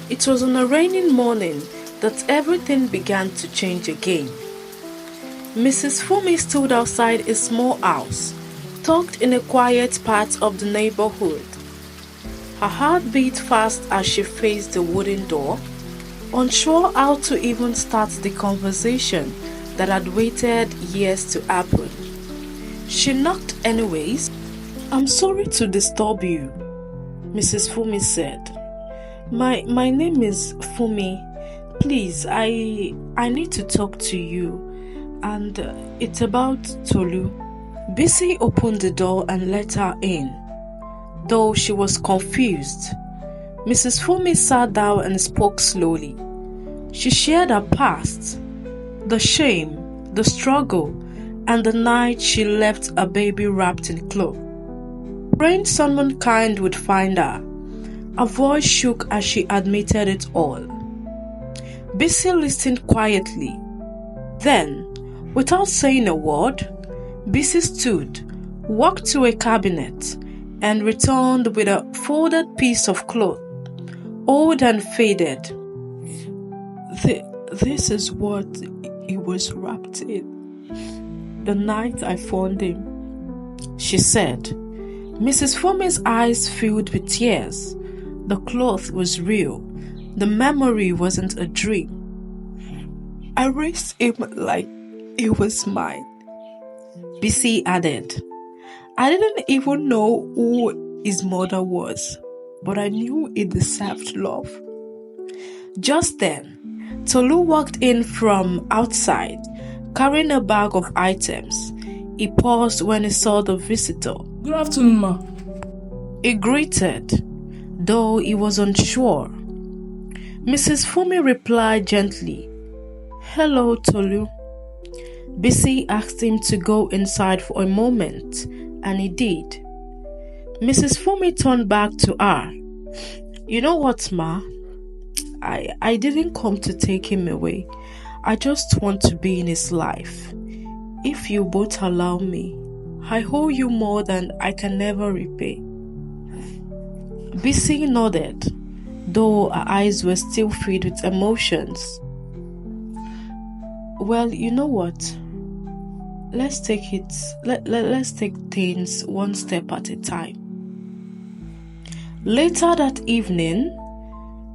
It was on a rainy morning that everything began to change again. Mrs. Fumi stood outside a small house, tucked in a quiet part of the neighborhood. Her heart beat fast as she faced the wooden door, unsure how to even start the conversation that had waited years to happen. She knocked anyways. "I'm sorry to disturb you," Mrs. Fumi said. My name is Fumi. Please, I need to talk to you, and it's about Tolu." Bisi opened the door and let her in. Though she was confused, Mrs. Fumi sat down and spoke slowly. She shared her past, the shame, the struggle, and the night she left a baby wrapped in cloth. Praying someone kind would find her. Her voice shook as she admitted it all. Bisi listened quietly. Then, without saying a word, Bisi stood, walked to a cabinet, and returned with a folded piece of cloth, old and faded. This is what he was wrapped in the night I found him," she said. Mrs. Fumi's eyes filled with tears. The cloth was real. The memory wasn't a dream. "I raised him like he was mine," Bisi added. "I didn't even know who his mother was, but I knew he deserved love." Just then, Tolu walked in from outside, carrying a bag of items. He paused when he saw the visitor. "Good afternoon, ma." He greeted, though he was unsure. Mrs. Fumi replied gently, "Hello, Tolu." Bisi asked him to go inside for a moment, and he did. Mrs. Fumi turned back to her. "You know what, ma? I didn't come to take him away. I just want to be in his life. If you both allow me, I owe you more than I can never repay." Bisi nodded, though her eyes were still filled with emotions. "Well, you know what? Let's take things one step at a time." Later that evening,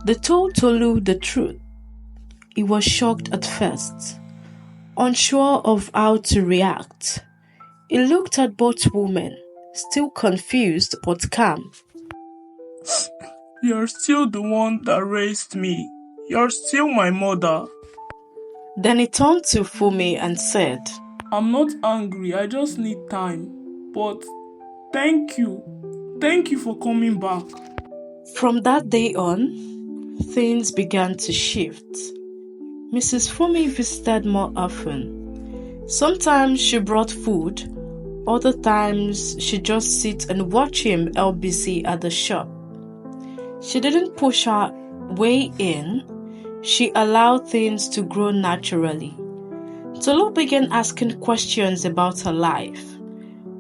they told Tolu the truth. He was shocked at first, unsure of how to react. He looked at both women, still confused but calm. "You're still the one that raised me. You're still my mother." Then he turned to Fumi and said, "I'm not angry, I just need time. But thank you. Thank you for coming back." From that day on, things began to shift. Mrs. Fumi visited more often. Sometimes she brought food, other times she'd just sit and watch him help Bisi at the shop. She didn't push her way in, she allowed things to grow naturally. Tolu began asking questions about her life,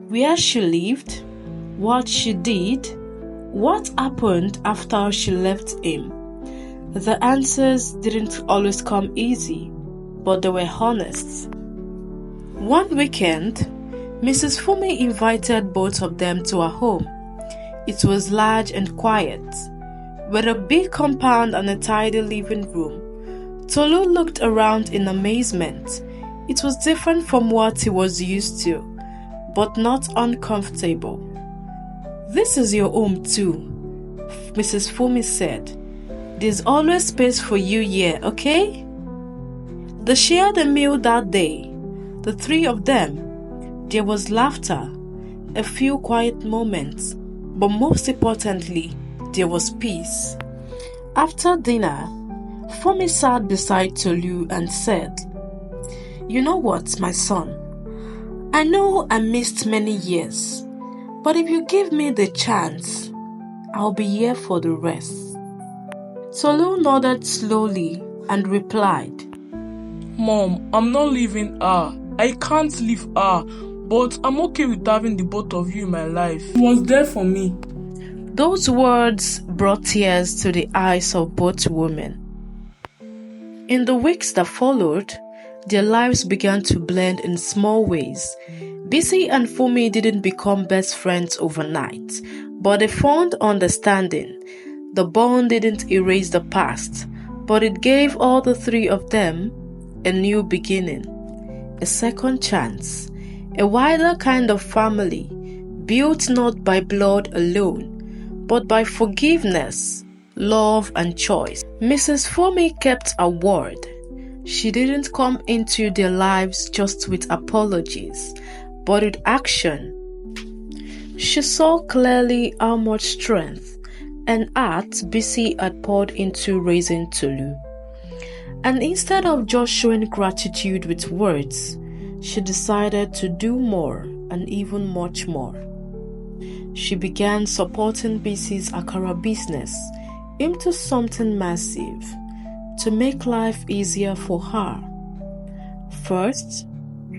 where she lived, what she did, what happened after she left him. The answers didn't always come easy, but they were honest. One weekend, Mrs. Fumi invited both of them to her home. It was large and quiet, with a big compound and a tidy living room. Tolu looked around in amazement. It was different from what he was used to, but not uncomfortable. "This is your home too," Mrs. Fumi said. "There's always space for you here, okay?" They shared a meal that day, the three of them. There was laughter, a few quiet moments, but most importantly, there was peace. After dinner, Fumi sat beside Tolu and said, "You know what, my son? I know I missed many years, but if you give me the chance, I'll be here for the rest." Tolu nodded slowly and replied, "Mom, I'm not leaving her. I can't leave her, but I'm okay with having the both of you in my life. She was there for me." Those words brought tears to the eyes of both women. In the weeks that followed, their lives began to blend in small ways. Bisi and Fumi didn't become best friends overnight, but they found understanding. The bond didn't erase the past, but it gave all the three of them a new beginning, a second chance, a wider kind of family, built not by blood alone, but by forgiveness, love, and choice. Mrs. Fumi kept her word. She didn't come into their lives just with apologies, but with action. She saw clearly how much strength and heart Bisi had poured into raising Tolu. And instead of just showing gratitude with words, she decided to do more and even much more. She began supporting Bisi's Akara business into something massive to make life easier for her. First,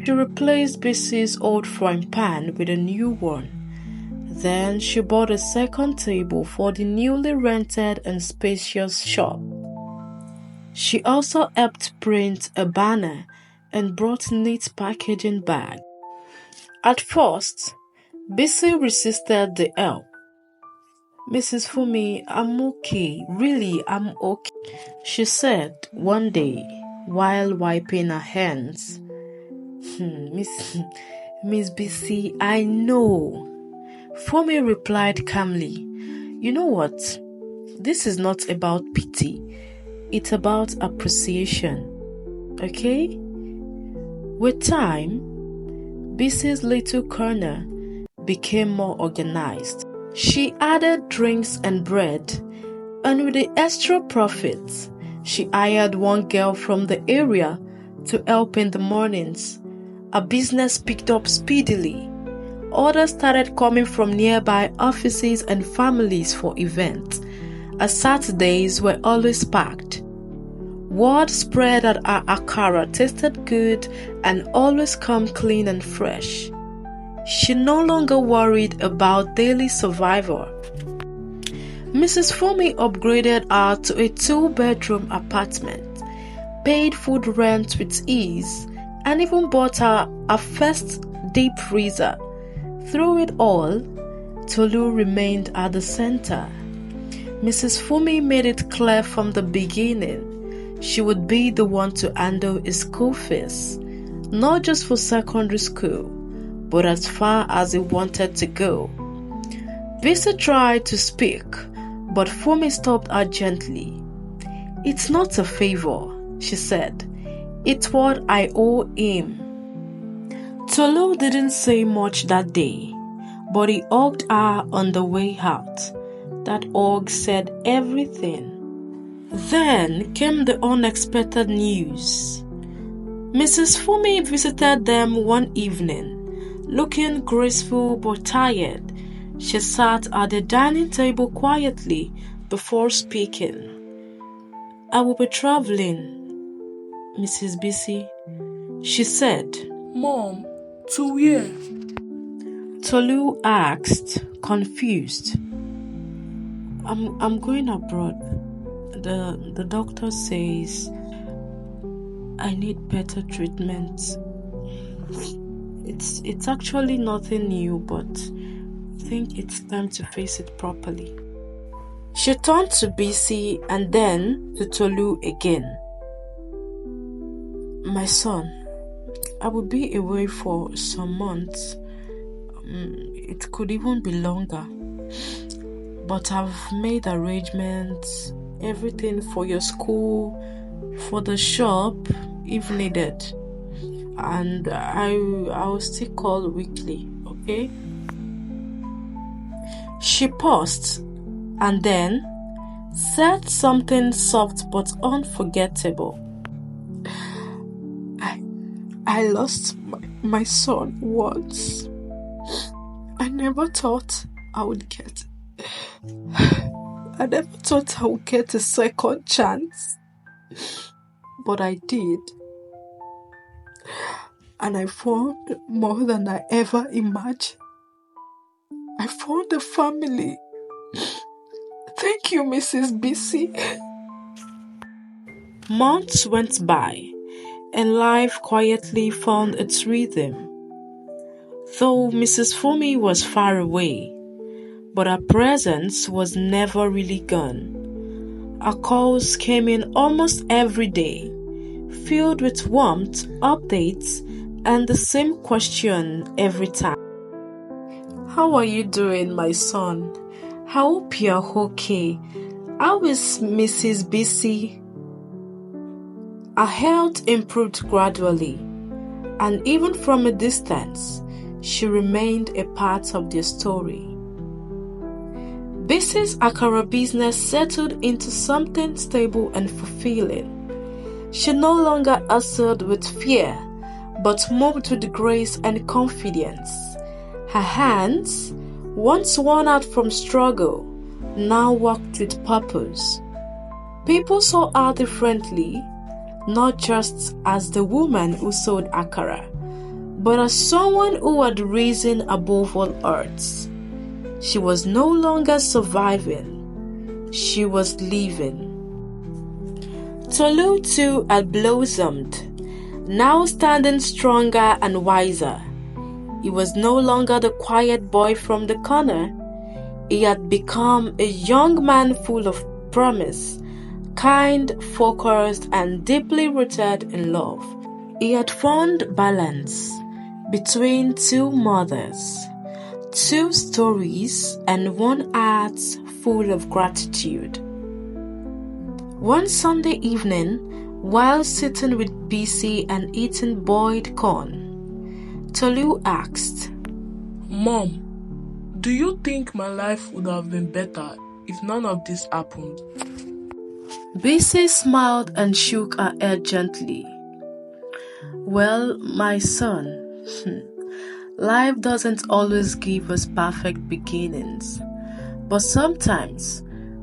she replaced Bisi's old frying pan with a new one. Then she bought a second table for the newly rented and spacious shop. She also helped print a banner and brought neat packaging bags. At first, Bisi resisted the help. "Mrs. Fumi, I'm okay. Really, I'm okay," she said one day while wiping her hands. Miss Bisi, I know," Fumi replied calmly. "You know what? This is not about pity. It's about appreciation. Okay?" With time, Bisi's little corner became more organized. She added drinks and bread, and with the extra profits, she hired one girl from the area to help in the mornings. Her business picked up speedily. Orders started coming from nearby offices and families for events, as Saturdays were always packed. Word spread that her akara tasted good and always come clean and fresh. She no longer worried about daily survival. Mrs. Fumi upgraded her to a 2-bedroom apartment, paid food rent with ease, and even bought her a first deep freezer. Through it all, Tolu remained at the center. Mrs. Fumi made it clear from the beginning she would be the one to handle his school fees, not just for secondary school, but as far as he wanted to go. Visa tried to speak, but Fumi stopped her gently. "It's not a favor," she said. "It's what I owe him." Tolu didn't say much that day, but he hugged her on the way out. That hug said everything. Then came the unexpected news. Mrs. Fumi visited them one evening. Looking graceful but tired, she sat at the dining table quietly before speaking. "I will be traveling, Mrs. Bisi," she said. Mom, to where? Tolu asked, confused. I'm going abroad. The doctor says I need better treatment. It's actually nothing new, but I think it's time to face it properly. She turned to Bisi and then to Tolu again. "My son, I will be away for some months. It could even be longer. But I've made arrangements, everything for your school, for the shop, if needed. And I'll still call weekly, okay?" She paused and then said something soft but unforgettable. I lost my son once. I never thought I would get a second chance. But I did. And I found more than I ever imagined. I found a family Thank you, Mrs. BC. Months went by, and life quietly found its rhythm. Though Mrs. Fumi was far away, but her presence was never really gone. Her calls came in almost every day, filled with warmth, updates, and the same question every time. How are you doing, my son? I hope you're okay. How is Mrs. BC? Her health improved gradually, and even from a distance, she remained a part of their story. BC's Akara business settled into something stable and fulfilling. She no longer hustled with fear, but moved with grace and confidence. Her hands, once worn out from struggle, now worked with purpose. People saw her differently, not just as the woman who sold akara, but as someone who had risen above all odds. She was no longer surviving, she was living. Tolu too had blossomed, now standing stronger and wiser. He was no longer the quiet boy from the corner. He had become a young man full of promise, kind, focused, and deeply rooted in love. He had found balance between two mothers, two stories, and one heart full of gratitude. One Sunday evening, while sitting with BC and eating boiled corn, Tolu asked, Mom, do you think my life would have been better if none of this happened? BC smiled and shook her head gently. Well, my son, life doesn't always give us perfect beginnings, but sometimes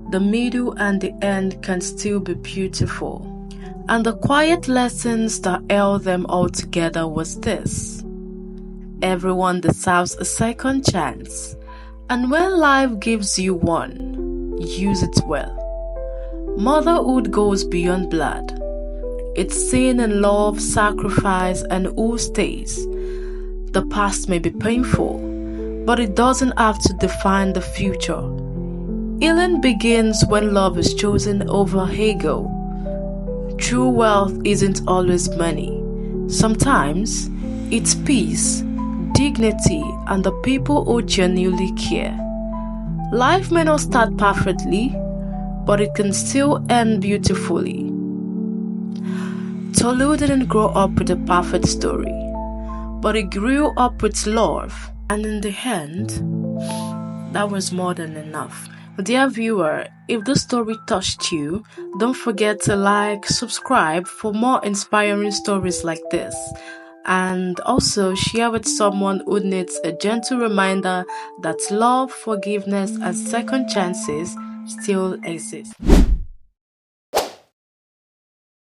the middle and the end can still be beautiful. And the quiet lessons that held them all together was this: everyone deserves a second chance, and when life gives you one, use it well. Motherhood goes beyond blood. It's seen in love, sacrifice, and who stays. The past may be painful, but it doesn't have to define the future. Healing begins when love is chosen over ego. True wealth isn't always money. Sometimes it's peace, dignity, and the people who genuinely care. Life may not start perfectly, but it can still end beautifully. Tolu didn't grow up with a perfect story, but he grew up with love, and in the end, that was more than enough. Dear viewer, if this story touched you, don't forget to like, subscribe for more inspiring stories like this, and also share with someone who needs a gentle reminder that love, forgiveness, and second chances still exist.